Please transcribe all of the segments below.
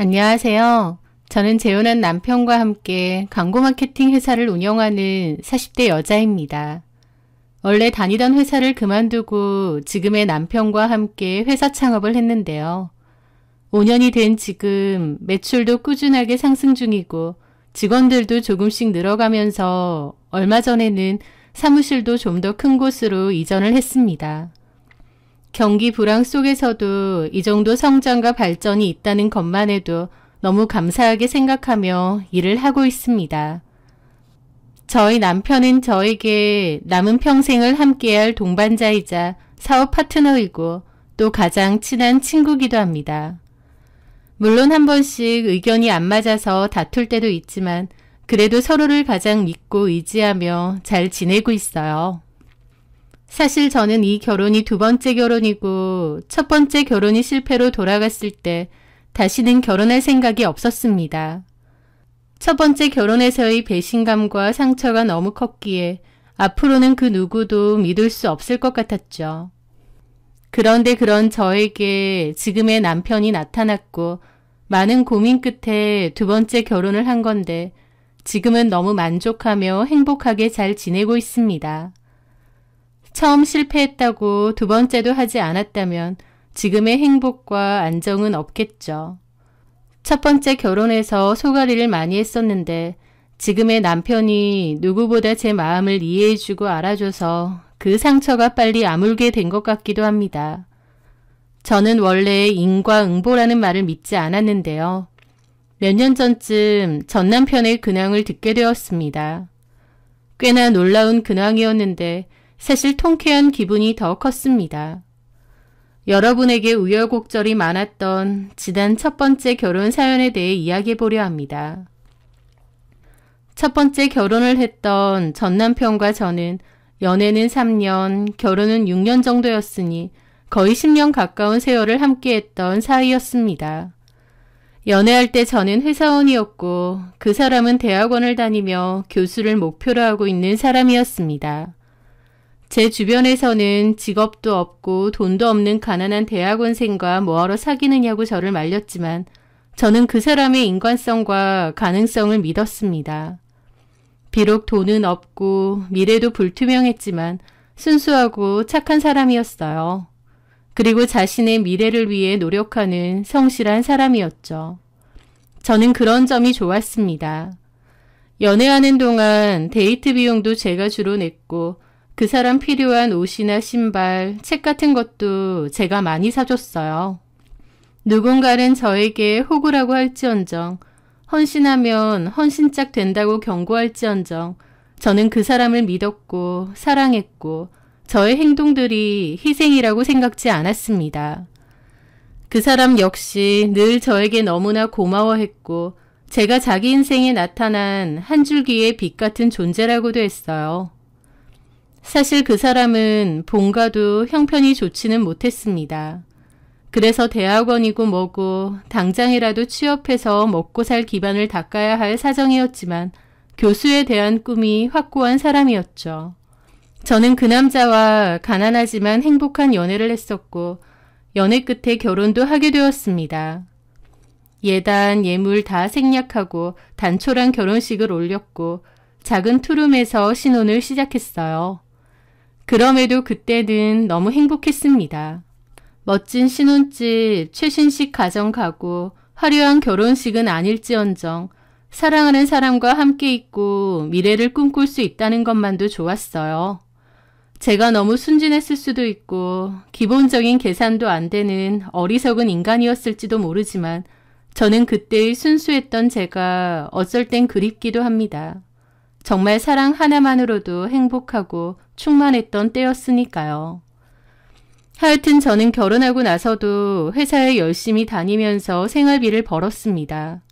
안녕하세요. 저는 재혼한 남편과 함께 광고 마케팅 회사를 운영하는 40대 여자입니다. 원래 다니던 회사를 그만두고 지금의 남편과 함께 회사 창업을 했는데요. 5년이 된 지금 매출도 꾸준하게 상승 중이고 직원들도 조금씩 늘어가면서 얼마 전에는 사무실도 좀 더 큰 곳으로 이전을 했습니다. 경기 불황 속에서도 이 정도 성장과 발전이 있다는 것만 해도 너무 감사하게 생각하며 일을 하고 있습니다. 저희 남편은 저에게 남은 평생을 함께할 동반자이자 사업 파트너이고 또 가장 친한 친구기도 합니다. 물론 한 번씩 의견이 안 맞아서 다툴 때도 있지만 그래도 서로를 가장 믿고 의지하며 잘 지내고 있어요. 사실 저는 이 결혼이 두 번째 결혼이고 첫 번째 결혼이 실패로 돌아갔을 때 다시는 결혼할 생각이 없었습니다. 첫 번째 결혼에서의 배신감과 상처가 너무 컸기에 앞으로는 그 누구도 믿을 수 없을 것 같았죠. 그런데 그런 저에게 지금의 남편이 나타났고 많은 고민 끝에 두 번째 결혼을 한 건데 지금은 너무 만족하며 행복하게 잘 지내고 있습니다. 처음 실패했다고 두 번째도 하지 않았다면 지금의 행복과 안정은 없겠죠. 첫 번째 결혼에서 소가리를 많이 했었는데 지금의 남편이 누구보다 제 마음을 이해해주고 알아줘서 그 상처가 빨리 아물게 된 것 같기도 합니다. 저는 원래 인과응보라는 말을 믿지 않았는데요. 몇 년 전쯤 전 남편의 근황을 듣게 되었습니다. 꽤나 놀라운 근황이었는데 사실 통쾌한 기분이 더 컸습니다. 여러분에게 우여곡절이 많았던 지난 첫 번째 결혼 사연에 대해 이야기해보려 합니다. 첫 번째 결혼을 했던 전 남편과 저는 연애는 3년, 결혼은 6년 정도였으니 거의 10년 가까운 세월을 함께했던 사이였습니다. 연애할 때 저는 회사원이었고 그 사람은 대학원을 다니며 교수를 목표로 하고 있는 사람이었습니다. 제 주변에서는 직업도 없고 돈도 없는 가난한 대학원생과 뭐하러 사귀느냐고 저를 말렸지만 저는 그 사람의 인간성과 가능성을 믿었습니다. 비록 돈은 없고 미래도 불투명했지만 순수하고 착한 사람이었어요. 그리고 자신의 미래를 위해 노력하는 성실한 사람이었죠. 저는 그런 점이 좋았습니다. 연애하는 동안 데이트 비용도 제가 주로 냈고 그 사람 필요한 옷이나 신발, 책 같은 것도 제가 많이 사줬어요. 누군가는 저에게 호구라고 할지언정, 헌신하면 헌신짝 된다고 경고할지언정, 저는 그 사람을 믿었고 사랑했고 저의 행동들이 희생이라고 생각지 않았습니다. 그 사람 역시 늘 저에게 너무나 고마워했고 제가 자기 인생에 나타난 한 줄기의 빛 같은 존재라고도 했어요. 사실 그 사람은 본가도 형편이 좋지는 못했습니다. 그래서 대학원이고 뭐고 당장이라도 취업해서 먹고 살 기반을 닦아야 할 사정이었지만 교수에 대한 꿈이 확고한 사람이었죠. 저는 그 남자와 가난하지만 행복한 연애를 했었고 연애 끝에 결혼도 하게 되었습니다. 예단, 예물 다 생략하고 단촐한 결혼식을 올렸고 작은 투룸에서 신혼을 시작했어요. 그럼에도 그때는 너무 행복했습니다. 멋진 신혼집, 최신식 가정 가구, 화려한 결혼식은 아닐지언정 사랑하는 사람과 함께 있고 미래를 꿈꿀 수 있다는 것만도 좋았어요. 제가 너무 순진했을 수도 있고 기본적인 계산도 안 되는 어리석은 인간이었을지도 모르지만 저는 그때의 순수했던 제가 어쩔 땐 그립기도 합니다. 정말 사랑 하나만으로도 행복하고 충만했던 때였으니까요. 하여튼 저는 결혼하고 나서도 회사에 열심히 다니면서 생활비를 벌었습니다.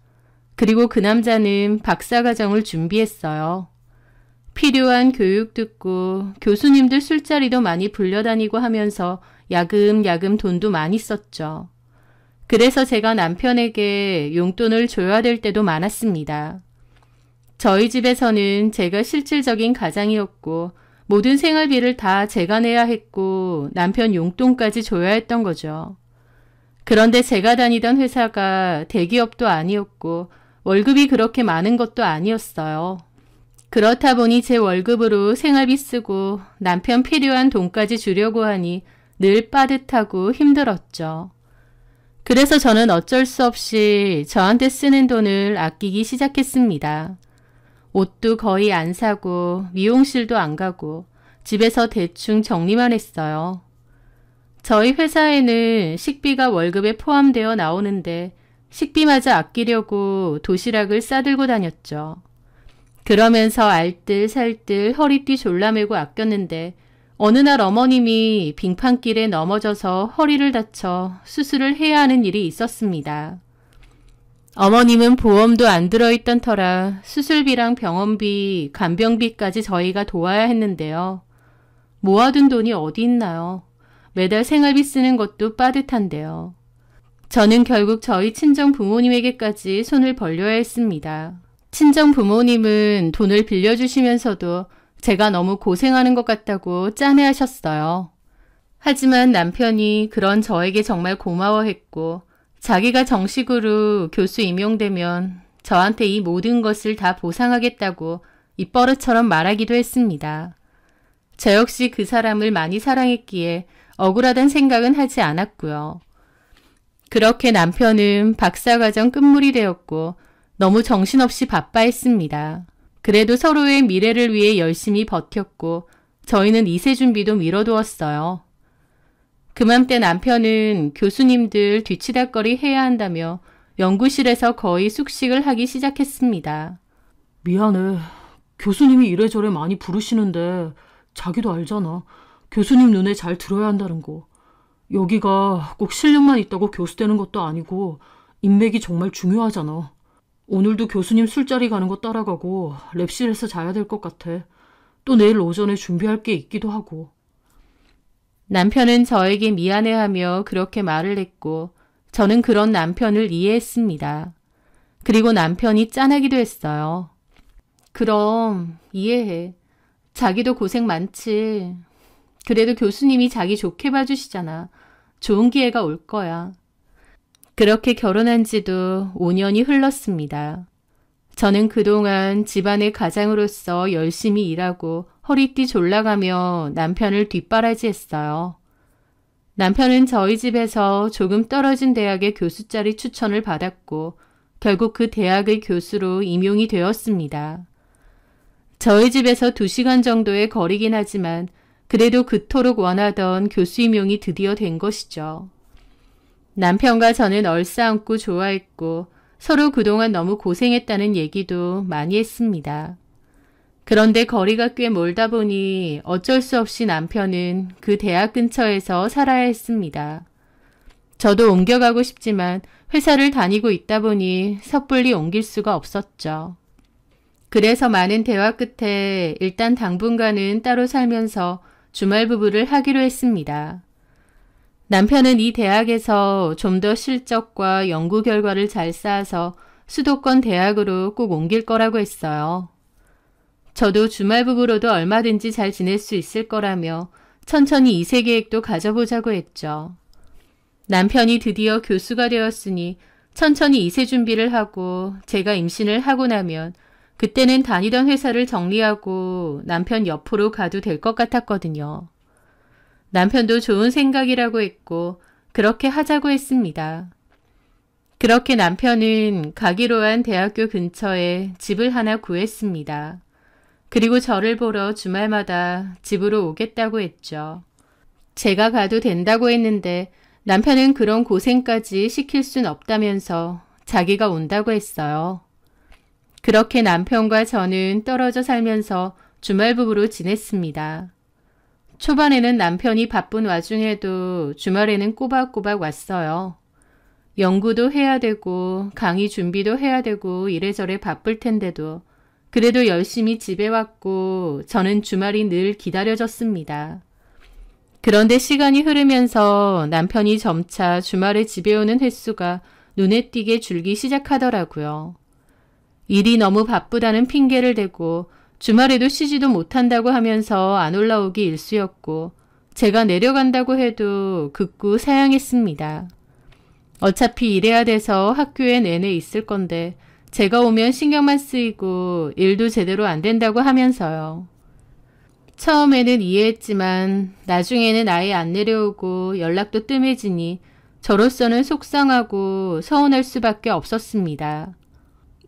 그리고 그 남자는 박사과정을 준비했어요. 필요한 교육 듣고 교수님들 술자리도 많이 불려다니고 하면서 야금야금 돈도 많이 썼죠. 그래서 제가 남편에게 용돈을 줘야 될 때도 많았습니다. 저희 집에서는 제가 실질적인 가장이었고 모든 생활비를 다 제가 내야 했고 남편 용돈까지 줘야 했던 거죠. 그런데 제가 다니던 회사가 대기업도 아니었고 월급이 그렇게 많은 것도 아니었어요. 그렇다 보니 제 월급으로 생활비 쓰고 남편 필요한 돈까지 주려고 하니 늘 빠듯하고 힘들었죠. 그래서 저는 어쩔 수 없이 저한테 쓰는 돈을 아끼기 시작했습니다. 옷도 거의 안 사고 미용실도 안 가고 집에서 대충 정리만 했어요. 저희 회사에는 식비가 월급에 포함되어 나오는데 식비마저 아끼려고 도시락을 싸들고 다녔죠. 그러면서 알뜰살뜰 허리띠 졸라매고 아꼈는데 어느 날 어머님이 빙판길에 넘어져서 허리를 다쳐 수술을 해야 하는 일이 있었습니다. 어머님은 보험도 안 들어있던 터라 수술비랑 병원비, 간병비까지 저희가 도와야 했는데요. 모아둔 돈이 어디 있나요? 매달 생활비 쓰는 것도 빠듯한데요. 저는 결국 저희 친정 부모님에게까지 손을 벌려야 했습니다. 친정 부모님은 돈을 빌려주시면서도 제가 너무 고생하는 것 같다고 짠해하셨어요. 하지만 남편이 그런 저에게 정말 고마워했고 자기가 정식으로 교수 임용되면 저한테 이 모든 것을 다 보상하겠다고 입버릇처럼 말하기도 했습니다. 저 역시 그 사람을 많이 사랑했기에 억울하단 생각은 하지 않았고요. 그렇게 남편은 박사과정 끝물이 되었고 너무 정신없이 바빠했습니다. 그래도 서로의 미래를 위해 열심히 버텼고 저희는 이세 준비도 미뤄두었어요. 그맘때 남편은 교수님들 뒤치다꺼리 해야 한다며 연구실에서 거의 숙식을 하기 시작했습니다. 미안해. 교수님이 이래저래 많이 부르시는데 자기도 알잖아. 교수님 눈에 잘 들어야 한다는 거. 여기가 꼭 실력만 있다고 교수 되는 것도 아니고 인맥이 정말 중요하잖아. 오늘도 교수님 술자리 가는 거 따라가고 랩실에서 자야 될 것 같아. 또 내일 오전에 준비할 게 있기도 하고. 남편은 저에게 미안해하며 그렇게 말을 했고 저는 그런 남편을 이해했습니다. 그리고 남편이 짠하기도 했어요. 그럼 이해해. 자기도 고생 많지. 그래도 교수님이 자기 좋게 봐주시잖아. 좋은 기회가 올 거야. 그렇게 결혼한 지도 5년이 흘렀습니다. 저는 그동안 집안의 가장으로서 열심히 일하고 허리띠 졸라가며 남편을 뒷바라지했어요. 남편은 저희 집에서 조금 떨어진 대학의 교수 자리 추천을 받았고 결국 그 대학의 교수로 임용이 되었습니다. 저희 집에서 2시간 정도의 거리긴 하지만 그래도 그토록 원하던 교수 임용이 드디어 된 것이죠. 남편과 저는 얼싸안고 좋아했고 서로 그동안 너무 고생했다는 얘기도 많이 했습니다. 그런데 거리가 꽤 멀다 보니 어쩔 수 없이 남편은 그 대학 근처에서 살아야 했습니다. 저도 옮겨가고 싶지만 회사를 다니고 있다 보니 섣불리 옮길 수가 없었죠. 그래서 많은 대화 끝에 일단 당분간은 따로 살면서 주말 부부를 하기로 했습니다. 남편은 이 대학에서 좀 더 실적과 연구 결과를 잘 쌓아서 수도권 대학으로 꼭 옮길 거라고 했어요. 저도 주말 부부로도 얼마든지 잘 지낼 수 있을 거라며 천천히 2세 계획도 가져보자고 했죠. 남편이 드디어 교수가 되었으니 천천히 2세 준비를 하고 제가 임신을 하고 나면 그때는 다니던 회사를 정리하고 남편 옆으로 가도 될 것 같았거든요. 남편도 좋은 생각이라고 했고 그렇게 하자고 했습니다. 그렇게 남편은 가기로 한 대학교 근처에 집을 하나 구했습니다. 그리고 저를 보러 주말마다 집으로 오겠다고 했죠. 제가 가도 된다고 했는데 남편은 그런 고생까지 시킬 순 없다면서 자기가 온다고 했어요. 그렇게 남편과 저는 떨어져 살면서 주말 부부로 지냈습니다. 초반에는 남편이 바쁜 와중에도 주말에는 꼬박꼬박 왔어요. 연구도 해야 되고 강의 준비도 해야 되고 이래저래 바쁠 텐데도 그래도 열심히 집에 왔고 저는 주말이 늘 기다려졌습니다. 그런데 시간이 흐르면서 남편이 점차 주말에 집에 오는 횟수가 눈에 띄게 줄기 시작하더라고요. 일이 너무 바쁘다는 핑계를 대고 주말에도 쉬지도 못한다고 하면서 안 올라오기 일쑤였고 제가 내려간다고 해도 극구 사양했습니다. 어차피 일해야 돼서 학교에 내내 있을 건데 제가 오면 신경만 쓰이고 일도 제대로 안 된다고 하면서요. 처음에는 이해했지만 나중에는 아예 안 내려오고 연락도 뜸해지니 저로서는 속상하고 서운할 수밖에 없었습니다.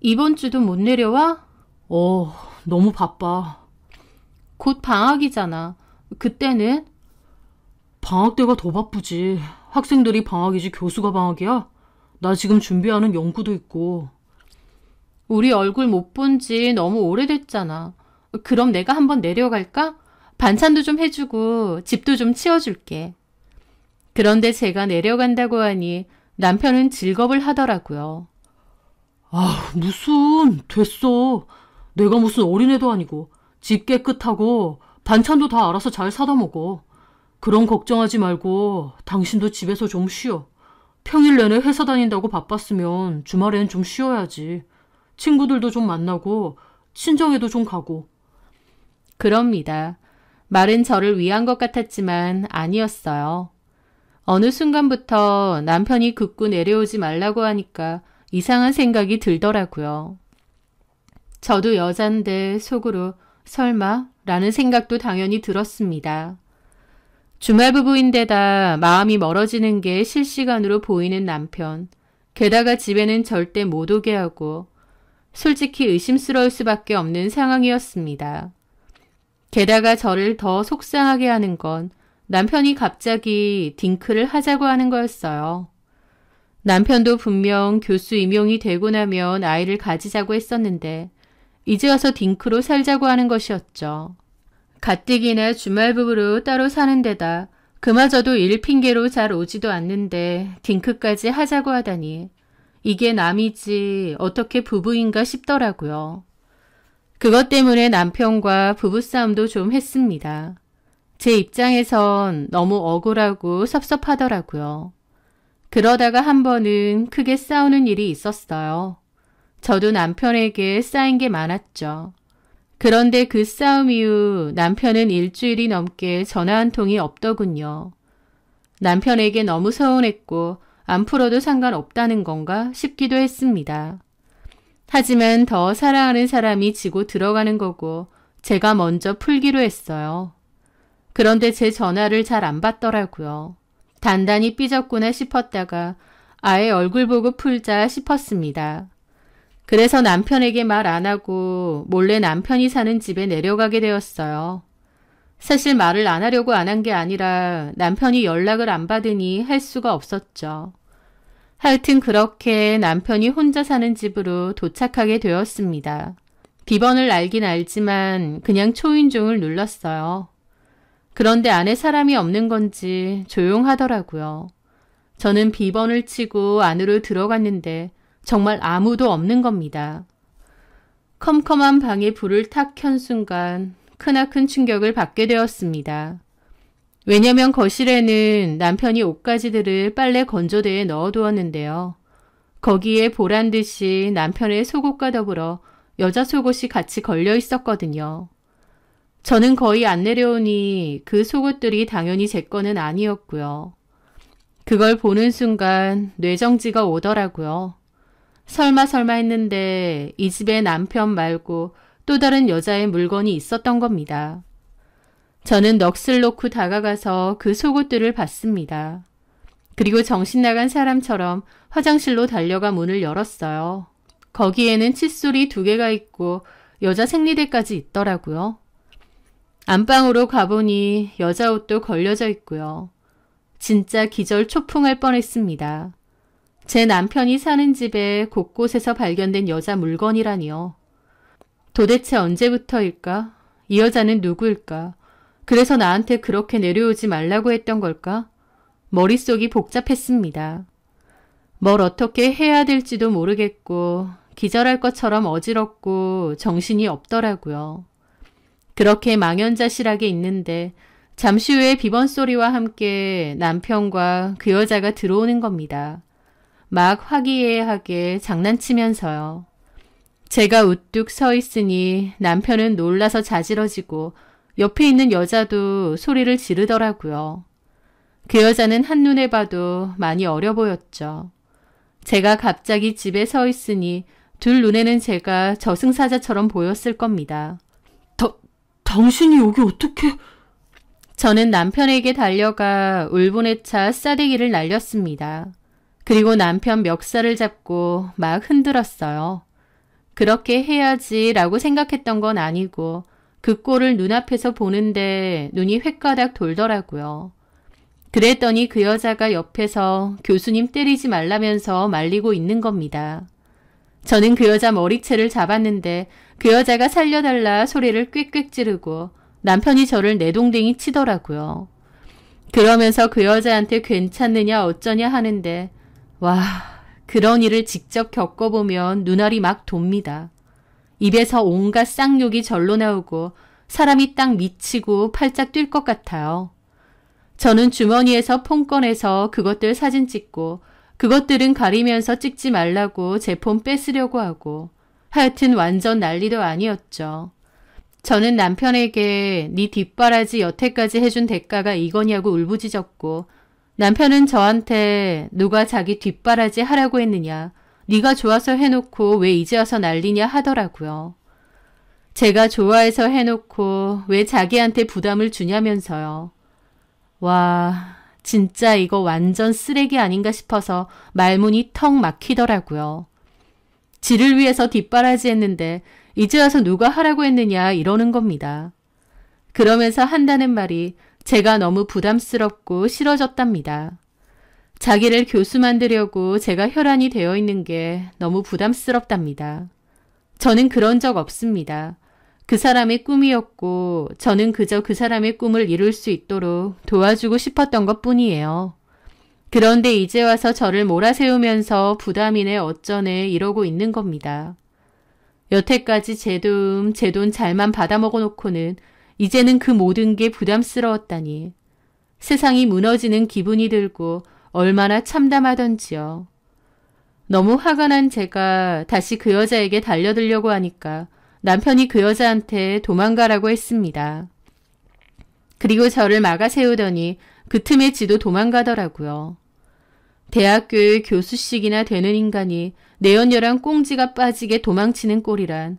이번 주도 못 내려와? 너무 바빠. 곧 방학이잖아. 그때는? 방학 때가 더 바쁘지. 학생들이 방학이지 교수가 방학이야? 나 지금 준비하는 연구도 있고. 우리 얼굴 못 본 지 너무 오래됐잖아. 그럼 내가 한번 내려갈까? 반찬도 좀 해주고 집도 좀 치워줄게. 그런데 제가 내려간다고 하니 남편은 즐겁을 하더라고요. 무슨 됐어. 내가 무슨 어린애도 아니고 집 깨끗하고 반찬도 다 알아서 잘 사다 먹어. 그런 걱정하지 말고 당신도 집에서 좀 쉬어. 평일 내내 회사 다닌다고 바빴으면 주말엔 좀 쉬어야지. 친구들도 좀 만나고 친정에도 좀 가고. 그럽니다. 말은 저를 위한 것 같았지만 아니었어요. 어느 순간부터 남편이 극구 내려오지 말라고 하니까 이상한 생각이 들더라고요. 저도 여잔데 속으로 설마? 라는 생각도 당연히 들었습니다. 주말 부부인데다 마음이 멀어지는 게 실시간으로 보이는 남편. 게다가 집에는 절대 못 오게 하고 솔직히 의심스러울 수밖에 없는 상황이었습니다. 게다가 저를 더 속상하게 하는 건 남편이 갑자기 딩크를 하자고 하는 거였어요. 남편도 분명 교수 임용이 되고 나면 아이를 가지자고 했었는데 이제 와서 딩크로 살자고 하는 것이었죠. 가뜩이나 주말 부부로 따로 사는 데다 그마저도 일 핑계로 잘 오지도 않는데 딩크까지 하자고 하다니 이게 남이지 어떻게 부부인가 싶더라고요. 그것 때문에 남편과 부부싸움도 좀 했습니다. 제 입장에선 너무 억울하고 섭섭하더라고요. 그러다가 한 번은 크게 싸우는 일이 있었어요. 저도 남편에게 쌓인 게 많았죠. 그런데 그 싸움 이후 남편은 일주일이 넘게 전화 한 통이 없더군요. 남편에게 너무 서운했고 안 풀어도 상관없다는 건가 싶기도 했습니다. 하지만 더 사랑하는 사람이 지고 들어가는 거고 제가 먼저 풀기로 했어요. 그런데 제 전화를 잘 안 받더라고요. 단단히 삐졌구나 싶었다가 아예 얼굴 보고 풀자 싶었습니다. 그래서 남편에게 말 안 하고 몰래 남편이 사는 집에 내려가게 되었어요. 사실 말을 안 하려고 안 한 게 아니라 남편이 연락을 안 받으니 할 수가 없었죠. 하여튼 그렇게 남편이 혼자 사는 집으로 도착하게 되었습니다. 비번을 알긴 알지만 그냥 초인종을 눌렀어요. 그런데 안에 사람이 없는 건지 조용하더라고요. 저는 비번을 치고 안으로 들어갔는데 정말 아무도 없는 겁니다. 컴컴한 방에 불을 탁 켠 순간 크나큰 충격을 받게 되었습니다. 왜냐면 거실에는 남편이 옷가지들을 빨래 건조대에 넣어두었는데요. 거기에 보란 듯이 남편의 속옷과 더불어 여자 속옷이 같이 걸려 있었거든요. 저는 거의 안 내려오니 그 속옷들이 당연히 제 거는 아니었고요. 그걸 보는 순간 뇌정지가 오더라고요. 설마 했는데 이 집에 남편 말고 또 다른 여자의 물건이 있었던 겁니다. 저는 넋을 놓고 다가가서 그 속옷들을 봤습니다. 그리고 정신 나간 사람처럼 화장실로 달려가 문을 열었어요. 거기에는 칫솔이 2개가 있고 여자 생리대까지 있더라고요. 안방으로 가보니 여자 옷도 걸려져 있고요. 진짜 기절 초풍할 뻔했습니다. 제 남편이 사는 집에 곳곳에서 발견된 여자 물건이라니요. 도대체 언제부터일까? 이 여자는 누구일까? 그래서 나한테 그렇게 내려오지 말라고 했던 걸까? 머릿속이 복잡했습니다. 뭘 어떻게 해야 될지도 모르겠고 기절할 것처럼 어지럽고 정신이 없더라고요. 그렇게 망연자실하게 있는데 잠시 후에 비번 소리와 함께 남편과 그 여자가 들어오는 겁니다. 막 화기애애하게 장난치면서요. 제가 우뚝 서 있으니 남편은 놀라서 자지러지고 옆에 있는 여자도 소리를 지르더라고요. 그 여자는 한눈에 봐도 많이 어려 보였죠. 제가 갑자기 집에 서 있으니 둘 눈에는 제가 저승사자처럼 보였을 겁니다. 당신이 여기 어떻게... 저는 남편에게 달려가 울분에 차 싸대기를 날렸습니다. 그리고 남편 멱살을 잡고 막 흔들었어요. 그렇게 해야지라고 생각했던 건 아니고 그 꼴을 눈앞에서 보는데 눈이 횟가닥 돌더라고요. 그랬더니 그 여자가 옆에서 교수님 때리지 말라면서 말리고 있는 겁니다. 저는 그 여자 머리채를 잡았는데 그 여자가 살려달라 소리를 꽥꽥 지르고 남편이 저를 내동댕이 치더라고요. 그러면서 그 여자한테 괜찮느냐 어쩌냐 하는데 와, 그런 일을 직접 겪어보면 눈알이 막 돕니다. 입에서 온갖 쌍욕이 절로 나오고 사람이 딱 미치고 팔짝 뛸 것 같아요. 저는 주머니에서 폰 꺼내서 그것들 사진 찍고 그것들은 가리면서 찍지 말라고 제 폰 뺏으려고 하고 하여튼 완전 난리도 아니었죠. 저는 남편에게 네 뒷바라지 여태까지 해준 대가가 이거냐고 울부짖었고 남편은 저한테 누가 자기 뒷바라지 하라고 했느냐, 네가 좋아서 해놓고 왜 이제 와서 난리냐 하더라고요. 제가 좋아해서 해놓고 왜 자기한테 부담을 주냐면서요. 와, 진짜 이거 완전 쓰레기 아닌가 싶어서 말문이 턱 막히더라고요. 지를 위해서 뒷바라지 했는데 이제 와서 누가 하라고 했느냐 이러는 겁니다. 그러면서 한다는 말이 제가 너무 부담스럽고 싫어졌답니다. 자기를 교수 만들려고 제가 혈안이 되어 있는 게 너무 부담스럽답니다. 저는 그런 적 없습니다. 그 사람의 꿈이었고 저는 그저 그 사람의 꿈을 이룰 수 있도록 도와주고 싶었던 것뿐이에요. 그런데 이제 와서 저를 몰아세우면서 부담이네 어쩌네 이러고 있는 겁니다. 여태까지 제 돈 잘만 받아먹어 놓고는 이제는 그 모든 게 부담스러웠다니. 세상이 무너지는 기분이 들고 얼마나 참담하던지요. 너무 화가 난 제가 다시 그 여자에게 달려들려고 하니까 남편이 그 여자한테 도망가라고 했습니다. 그리고 저를 막아 세우더니 그 틈에 지도 도망가더라고요. 대학교의 교수식이나 되는 인간이 내연녀랑 꽁지가 빠지게 도망치는 꼴이란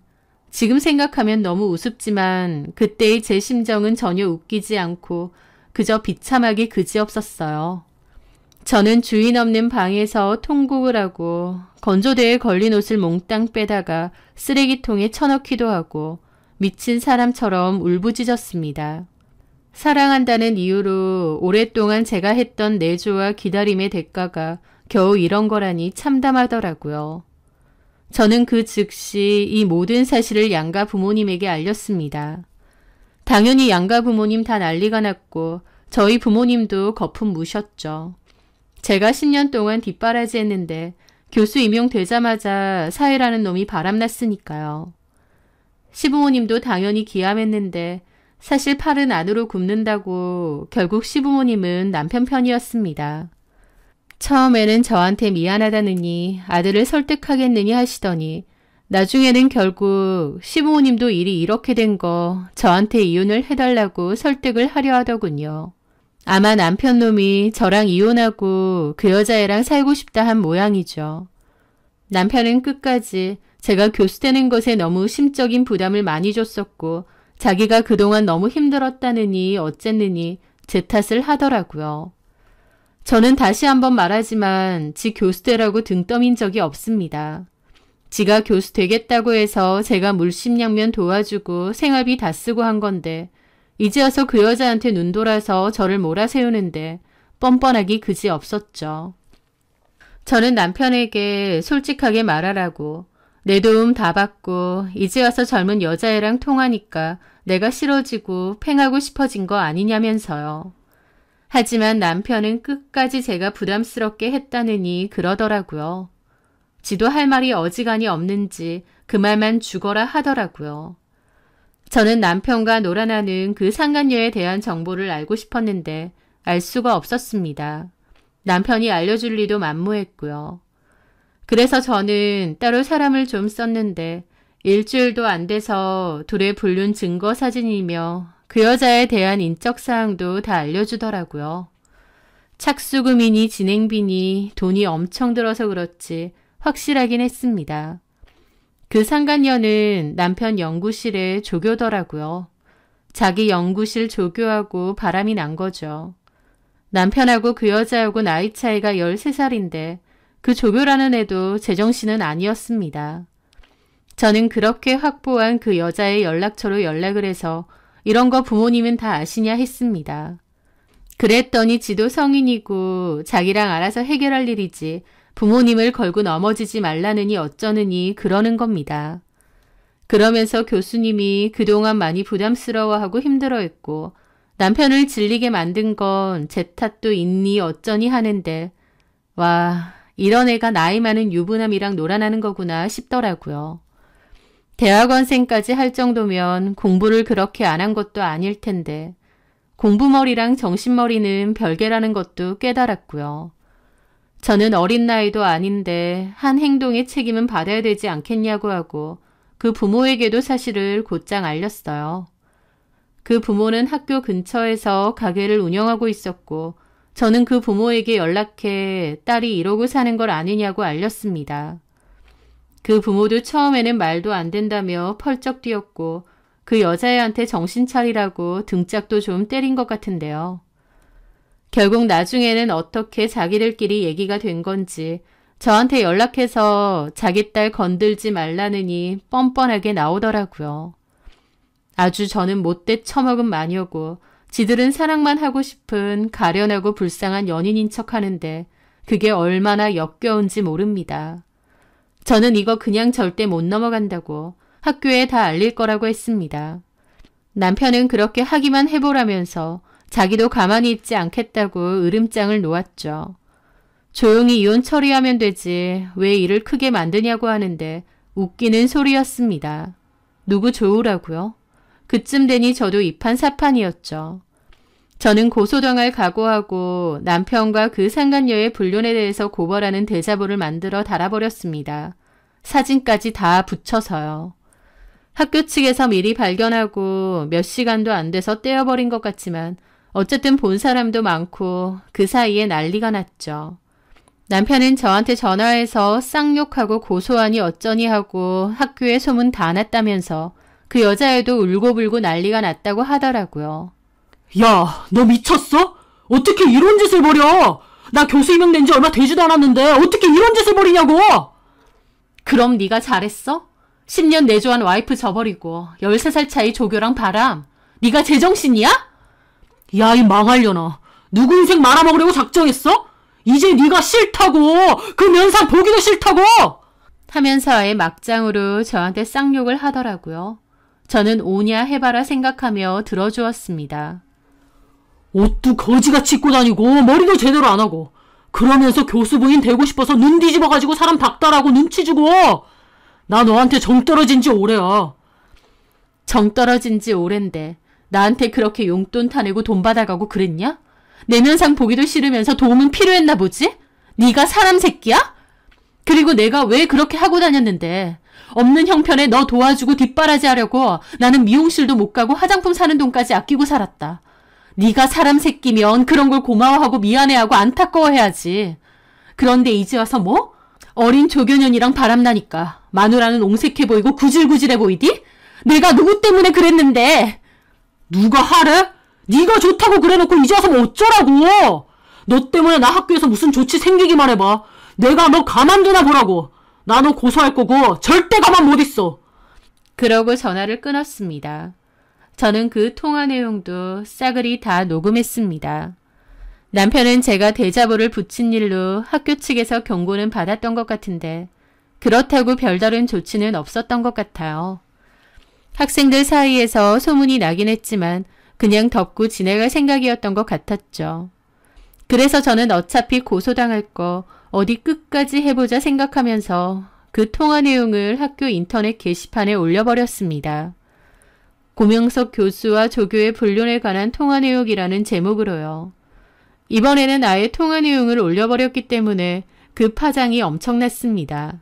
지금 생각하면 너무 우습지만 그때의 제 심정은 전혀 웃기지 않고 그저 비참하게 그지없었어요. 저는 주인 없는 방에서 통곡을 하고 건조대에 걸린 옷을 몽땅 빼다가 쓰레기통에 쳐넣기도 하고 미친 사람처럼 울부짖었습니다. 사랑한다는 이유로 오랫동안 제가 했던 내조와 기다림의 대가가 겨우 이런 거라니 참담하더라고요. 저는 그 즉시 이 모든 사실을 양가 부모님에게 알렸습니다. 당연히 양가 부모님 다 난리가 났고 저희 부모님도 거품 무셨죠. 제가 10년 동안 뒷바라지 했는데 교수 임용되자마자 사회라는 놈이 바람났으니까요. 시부모님도 당연히 기함했는데 사실 팔은 안으로 굽는다고 결국 시부모님은 남편 편이었습니다. 처음에는 저한테 미안하다느니 아들을 설득하겠느니 하시더니 나중에는 결국 시부모님도 일이 이렇게 된 거 저한테 이혼을 해달라고 설득을 하려 하더군요. 아마 남편 놈이 저랑 이혼하고 그 여자애랑 살고 싶다 한 모양이죠. 남편은 끝까지 제가 교수 되는 것에 너무 심적인 부담을 많이 줬었고 자기가 그동안 너무 힘들었다느니 어쨌느니 제 탓을 하더라고요. 저는 다시 한번 말하지만 지 교수 되라고 등 떠민 적이 없습니다. 지가 교수 되겠다고 해서 제가 물심양면 도와주고 생활비 다 쓰고 한 건데 이제 와서 그 여자한테 눈 돌아서 저를 몰아세우는데 뻔뻔하기 그지 없었죠. 저는 남편에게 솔직하게 말하라고 내 도움 다 받고 이제 와서 젊은 여자애랑 통하니까 내가 싫어지고 팽하고 싶어진 거 아니냐면서요. 하지만 남편은 끝까지 제가 부담스럽게 했다느니 그러더라고요. 지도 할 말이 어지간히 없는지 그 말만 죽어라 하더라고요. 저는 남편과 놀아나는 그 상간녀에 대한 정보를 알고 싶었는데 알 수가 없었습니다. 남편이 알려줄 리도 만무했고요. 그래서 저는 따로 사람을 좀 썼는데 일주일도 안 돼서 둘의 불륜 증거 사진이며 그 여자에 대한 인적사항도 다 알려주더라고요. 착수금이니 진행비니 돈이 엄청 들어서 그렇지 확실하긴 했습니다. 그 상간녀는 남편 연구실에 조교더라고요. 자기 연구실 조교하고 바람이 난 거죠. 남편하고 그 여자하고 나이 차이가 13살인데 그 조교라는 애도 제정신은 아니었습니다. 저는 그렇게 확보한 그 여자의 연락처로 연락을 해서 이런 거 부모님은 다 아시냐 했습니다. 그랬더니 지도 성인이고 자기랑 알아서 해결할 일이지 부모님을 걸고 넘어지지 말라느니 어쩌느니 그러는 겁니다. 그러면서 교수님이 그동안 많이 부담스러워하고 힘들어했고 남편을 질리게 만든 건 제 탓도 있니 어쩌니 하는데 와, 이런 애가 나이 많은 유부남이랑 놀아나는 거구나 싶더라고요. 대학원생까지 할 정도면 공부를 그렇게 안 한 것도 아닐 텐데 공부머리랑 정신머리는 별개라는 것도 깨달았고요. 저는 어린 나이도 아닌데 한 행동의 책임은 받아야 되지 않겠냐고 하고 그 부모에게도 사실을 곧장 알렸어요. 그 부모는 학교 근처에서 가게를 운영하고 있었고 저는 그 부모에게 연락해 딸이 이러고 사는 걸 아느냐고 알렸습니다. 그 부모도 처음에는 말도 안 된다며 펄쩍 뛰었고 그 여자애한테 정신 차리라고 등짝도 좀 때린 것 같은데요. 결국 나중에는 어떻게 자기들끼리 얘기가 된 건지 저한테 연락해서 자기 딸 건들지 말라느니 뻔뻔하게 나오더라고요. 아주 저는 못돼 처먹은 마녀고 지들은 사랑만 하고 싶은 가련하고 불쌍한 연인인 척하는데 그게 얼마나 역겨운지 모릅니다. 저는 이거 그냥 절대 못 넘어간다고 학교에 다 알릴 거라고 했습니다. 남편은 그렇게 하기만 해보라면서 자기도 가만히 있지 않겠다고 으름장을 놓았죠. 조용히 이혼 처리하면 되지 왜 일을 크게 만드냐고 하는데 웃기는 소리였습니다. 누구 좋으라고요? 그쯤 되니 저도 이판사판이었죠. 저는 고소당할 각오하고 남편과 그 상간녀의 불륜에 대해서 고발하는 대자보를 만들어 달아버렸습니다. 사진까지 다 붙여서요. 학교 측에서 미리 발견하고 몇 시간도 안 돼서 떼어버린 것 같지만 어쨌든 본 사람도 많고 그 사이에 난리가 났죠. 남편은 저한테 전화해서 쌍욕하고 고소하니 어쩌니 하고 학교에 소문 다 났다면서 그 여자애도 울고불고 난리가 났다고 하더라고요. 야, 너 미쳤어? 어떻게 이런 짓을 벌여? 나 교수 임명된 지 얼마 되지도 않았는데 어떻게 이런 짓을 벌이냐고! 그럼 네가 잘했어? 10년 내조한 와이프 저버리고 13살 차이 조교랑 바람. 네가 제정신이야? 야, 이 망할려나. 누구 인생 말아먹으려고 작정했어? 이제 네가 싫다고! 그 면상 보기도 싫다고! 하면서 아예 막장으로 저한테 쌍욕을 하더라고요. 저는 오냐 해봐라 생각하며 들어주었습니다. 옷도 거지같이 입고 다니고 머리도 제대로 안 하고 그러면서 교수부인 되고 싶어서 눈 뒤집어가지고 사람 닥달하고 눈치 주고 나 너한테 정 떨어진 지 오래야. 정 떨어진 지 오랜데 나한테 그렇게 용돈 타내고 돈 받아가고 그랬냐? 내 면상 보기도 싫으면서 도움은 필요했나 보지? 네가 사람 새끼야? 그리고 내가 왜 그렇게 하고 다녔는데 없는 형편에 너 도와주고 뒷바라지 하려고 나는 미용실도 못 가고 화장품 사는 돈까지 아끼고 살았다. 네가 사람 새끼면 그런 걸 고마워하고 미안해하고 안타까워해야지. 그런데 이제 와서 뭐? 어린 조교년이랑 바람나니까 마누라는 옹색해 보이고 구질구질해 보이디? 내가 누구 때문에 그랬는데. 누가 하래? 네가 좋다고 그래놓고 이제 와서 뭐 어쩌라고. 너 때문에 나 학교에서 무슨 조치 생기기만 해봐. 내가 너 가만두나 보라고. 나 너 고소할 거고 절대 가만 못 있어. 그러고 전화를 끊었습니다. 저는 그 통화 내용도 싸그리 다 녹음했습니다. 남편은 제가 대자보를 붙인 일로 학교 측에서 경고는 받았던 것 같은데 그렇다고 별다른 조치는 없었던 것 같아요. 학생들 사이에서 소문이 나긴 했지만 그냥 덮고 지나갈 생각이었던 것 같았죠. 그래서 저는 어차피 고소당할 거 어디 끝까지 해보자 생각하면서 그 통화 내용을 학교 인터넷 게시판에 올려버렸습니다. 고명석 교수와 조교의 불륜에 관한 통화 내용이라는 제목으로요. 이번에는 아예 통화 내용을 올려버렸기 때문에 그 파장이 엄청났습니다.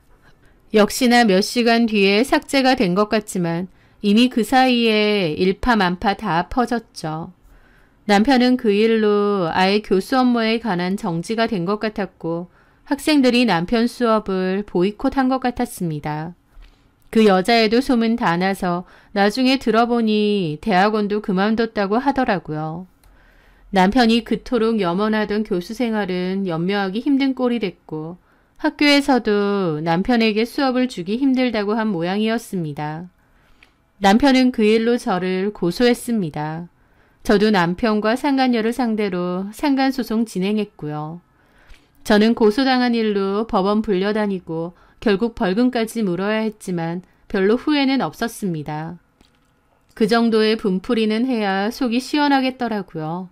역시나 몇 시간 뒤에 삭제가 된 것 같지만 이미 그 사이에 일파만파 다 퍼졌죠. 남편은 그 일로 아예 교수 업무에 관한 정지가 된 것 같았고 학생들이 남편 수업을 보이콧한 것 같았습니다. 그 여자애도 소문 다 나서 나중에 들어보니 대학원도 그만뒀다고 하더라고요. 남편이 그토록 염원하던 교수 생활은 연명하기 힘든 꼴이 됐고 학교에서도 남편에게 수업을 주기 힘들다고 한 모양이었습니다. 남편은 그 일로 저를 고소했습니다. 저도 남편과 상간녀를 상대로 상간소송 진행했고요. 저는 고소당한 일로 법원 불려다니고 결국 벌금까지 물어야 했지만 별로 후회는 없었습니다. 그 정도의 분풀이는 해야 속이 시원하겠더라고요.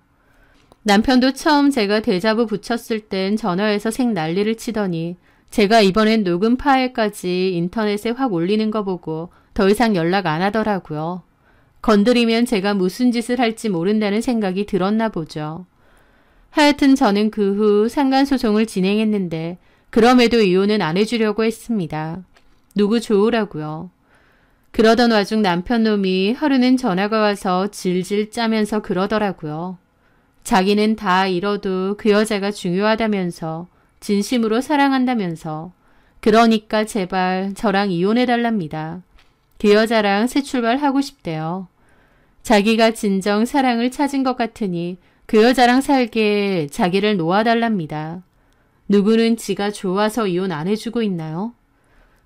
남편도 처음 제가 대자보 붙였을 땐 전화해서 생 난리를 치더니 제가 이번엔 녹음 파일까지 인터넷에 확 올리는 거 보고 더 이상 연락 안 하더라고요. 건드리면 제가 무슨 짓을 할지 모른다는 생각이 들었나 보죠. 하여튼 저는 그 후 상간소송을 진행했는데 그럼에도 이혼은 안 해주려고 했습니다. 누구 좋으라고요. 그러던 와중 남편 놈이 하루는 전화가 와서 질질 짜면서 그러더라고요. 자기는 다 잃어도 그 여자가 중요하다면서 진심으로 사랑한다면서 그러니까 제발 저랑 이혼해달랍니다. 그 여자랑 새 출발하고 싶대요. 자기가 진정 사랑을 찾은 것 같으니 그 여자랑 살게 자기를 놓아달랍니다. 누구는 지가 좋아서 이혼 안 해주고 있나요?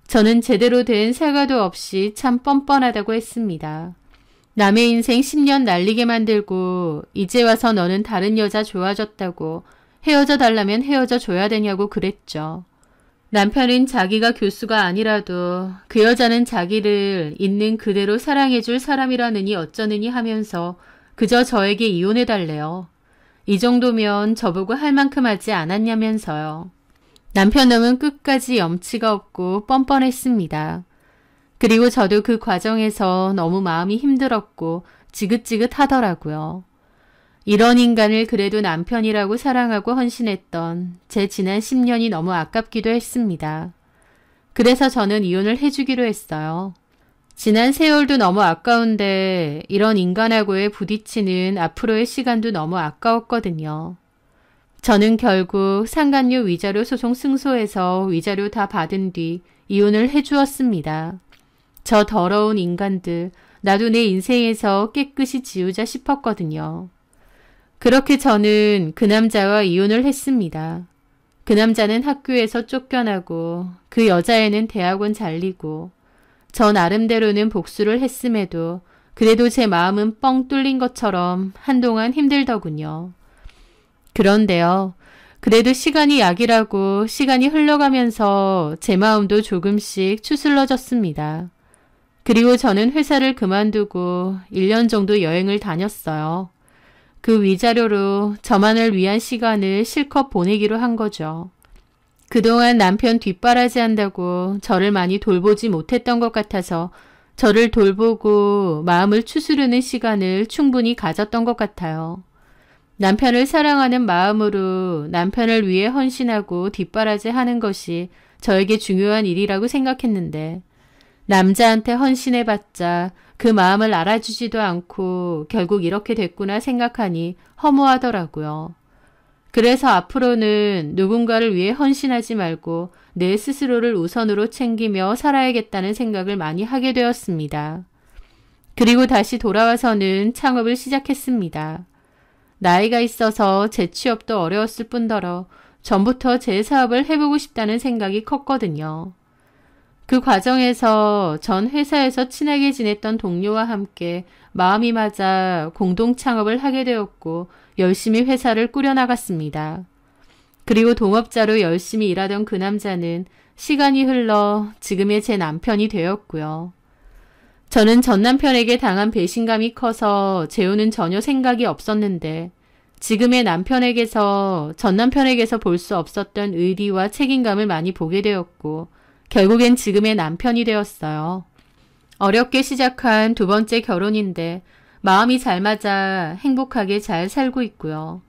저는 제대로 된 사과도 없이 참 뻔뻔하다고 했습니다. 남의 인생 10년 날리게 만들고 이제 와서 너는 다른 여자 좋아졌다고 헤어져 달라면 헤어져 줘야 되냐고 그랬죠. 남편은 자기가 교수가 아니라도 그 여자는 자기를 있는 그대로 사랑해줄 사람이라느니 어쩌느니 하면서 그저 저에게 이혼해달래요. 이 정도면 저보고 할 만큼 하지 않았냐면서요. 남편 놈은 끝까지 염치가 없고 뻔뻔했습니다. 그리고 저도 그 과정에서 너무 마음이 힘들었고 지긋지긋하더라고요. 이런 인간을 그래도 남편이라고 사랑하고 헌신했던 제 지난 10년이 너무 아깝기도 했습니다. 그래서 저는 이혼을 해주기로 했어요. 지난 세월도 너무 아까운데 이런 인간하고의 부딪히는 앞으로의 시간도 너무 아까웠거든요. 저는 결국 상간녀 위자료 소송 승소해서 위자료 다 받은 뒤 이혼을 해주었습니다. 저 더러운 인간들, 나도 내 인생에서 깨끗이 지우자 싶었거든요. 그렇게 저는 그 남자와 이혼을 했습니다. 그 남자는 학교에서 쫓겨나고 그 여자애는 대학원 잘리고 저 나름대로는 복수를 했음에도 그래도 제 마음은 뻥 뚫린 것처럼 한동안 힘들더군요. 그런데요. 그래도 시간이 약이라고 시간이 흘러가면서 제 마음도 조금씩 추슬러졌습니다. 그리고 저는 회사를 그만두고 1년 정도 여행을 다녔어요. 그 위자료로 저만을 위한 시간을 실컷 보내기로 한 거죠. 그동안 남편 뒷바라지 한다고 저를 많이 돌보지 못했던 것 같아서 저를 돌보고 마음을 추스르는 시간을 충분히 가졌던 것 같아요. 남편을 사랑하는 마음으로 남편을 위해 헌신하고 뒷바라지 하는 것이 저에게 중요한 일이라고 생각했는데 남자한테 헌신해봤자 그 마음을 알아주지도 않고 결국 이렇게 됐구나 생각하니 허무하더라고요. 그래서 앞으로는 누군가를 위해 헌신하지 말고 내 스스로를 우선으로 챙기며 살아야겠다는 생각을 많이 하게 되었습니다. 그리고 다시 돌아와서는 창업을 시작했습니다. 나이가 있어서 재취업도 어려웠을 뿐더러 전부터 제 사업을 해보고 싶다는 생각이 컸거든요. 그 과정에서 전 회사에서 친하게 지냈던 동료와 함께 마음이 맞아 공동 창업을 하게 되었고 열심히 회사를 꾸려나갔습니다. 그리고 동업자로 열심히 일하던 그 남자는 시간이 흘러 지금의 제 남편이 되었고요. 저는 전 남편에게 당한 배신감이 커서 재혼은 전혀 생각이 없었는데 지금의 남편에게서 전 남편에게서 볼 수 없었던 의리와 책임감을 많이 보게 되었고 결국엔 지금의 남편이 되었어요. 어렵게 시작한 두 번째 결혼인데 마음이 잘 맞아 행복하게 잘 살고 있고요.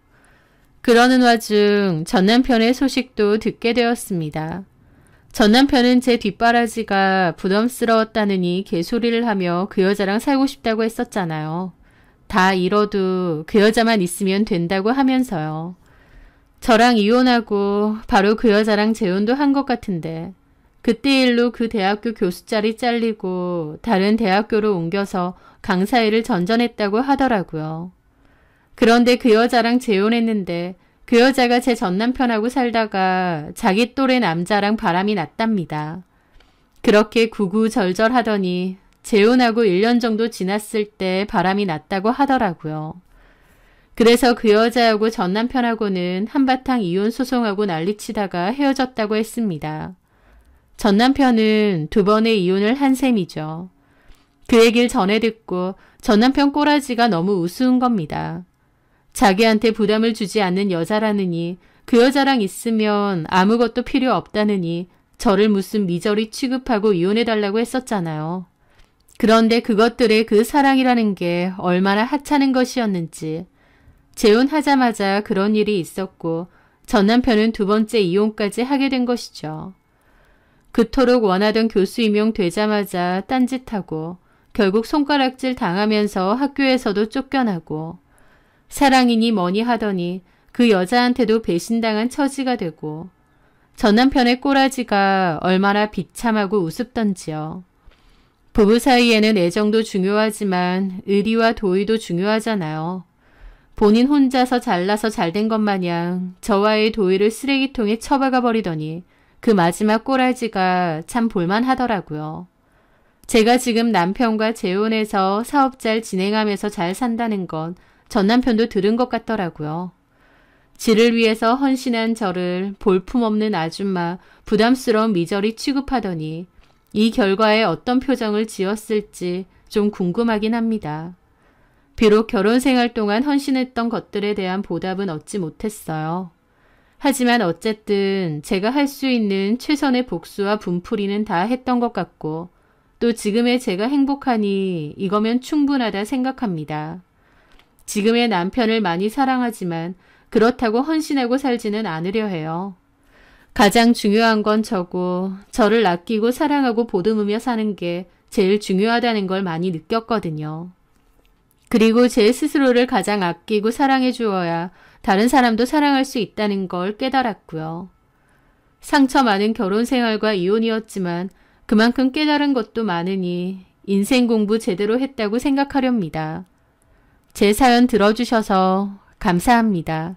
그러는 와중 전 남편의 소식도 듣게 되었습니다. 전 남편은 제 뒷바라지가 부담스러웠다느니 개소리를 하며 그 여자랑 살고 싶다고 했었잖아요. 다 잃어도 그 여자만 있으면 된다고 하면서요. 저랑 이혼하고 바로 그 여자랑 재혼도 한 것 같은데 그때 일로 그 대학교 교수 자리 잘리고 다른 대학교로 옮겨서 강사 일을 전전했다고 하더라고요. 그런데 그 여자랑 재혼했는데 그 여자가 제 전남편하고 살다가 자기 또래 남자랑 바람이 났답니다. 그렇게 구구절절하더니 재혼하고 1년 정도 지났을 때 바람이 났다고 하더라고요. 그래서 그 여자하고 전남편하고는 한바탕 이혼 소송하고 난리치다가 헤어졌다고 했습니다. 전남편은 2번의 이혼을 한 셈이죠. 그 얘기를 전해 듣고 전남편 꼬라지가 너무 우스운 겁니다. 자기한테 부담을 주지 않는 여자라느니 그 여자랑 있으면 아무것도 필요 없다느니 저를 무슨 미저리 취급하고 이혼해달라고 했었잖아요. 그런데 그것들의 그 사랑이라는 게 얼마나 하찮은 것이었는지 재혼하자마자 그런 일이 있었고 전남편은 2번째 이혼까지 하게 된 것이죠. 그토록 원하던 교수 임용 되자마자 딴짓하고 결국 손가락질 당하면서 학교에서도 쫓겨나고 사랑이니 뭐니 하더니 그 여자한테도 배신당한 처지가 되고 전남편의 꼬라지가 얼마나 비참하고 우습던지요. 부부 사이에는 애정도 중요하지만 의리와 도의도 중요하잖아요. 본인 혼자서 잘나서 잘된 것 마냥 저와의 도의를 쓰레기통에 처박아 버리더니 그 마지막 꼬라지가 참 볼만하더라고요. 제가 지금 남편과 재혼해서 사업 잘 진행하면서 잘 산다는 건 전 남편도 들은 것 같더라고요. 지를 위해서 헌신한 저를 볼품없는 아줌마, 부담스러운 미저리 취급하더니 이 결과에 어떤 표정을 지었을지 좀 궁금하긴 합니다. 비록 결혼 생활 동안 헌신했던 것들에 대한 보답은 얻지 못했어요. 하지만 어쨌든 제가 할 수 있는 최선의 복수와 분풀이는 다 했던 것 같고 또 지금의 제가 행복하니 이거면 충분하다 생각합니다. 지금의 남편을 많이 사랑하지만 그렇다고 헌신하고 살지는 않으려 해요. 가장 중요한 건 저고 저를 아끼고 사랑하고 보듬으며 사는 게 제일 중요하다는 걸 많이 느꼈거든요. 그리고 제 스스로를 가장 아끼고 사랑해 주어야 다른 사람도 사랑할 수 있다는 걸 깨달았고요. 상처 많은 결혼 생활과 이혼이었지만 그만큼 깨달은 것도 많으니 인생 공부 제대로 했다고 생각하렵니다. 제 사연 들어주셔서 감사합니다.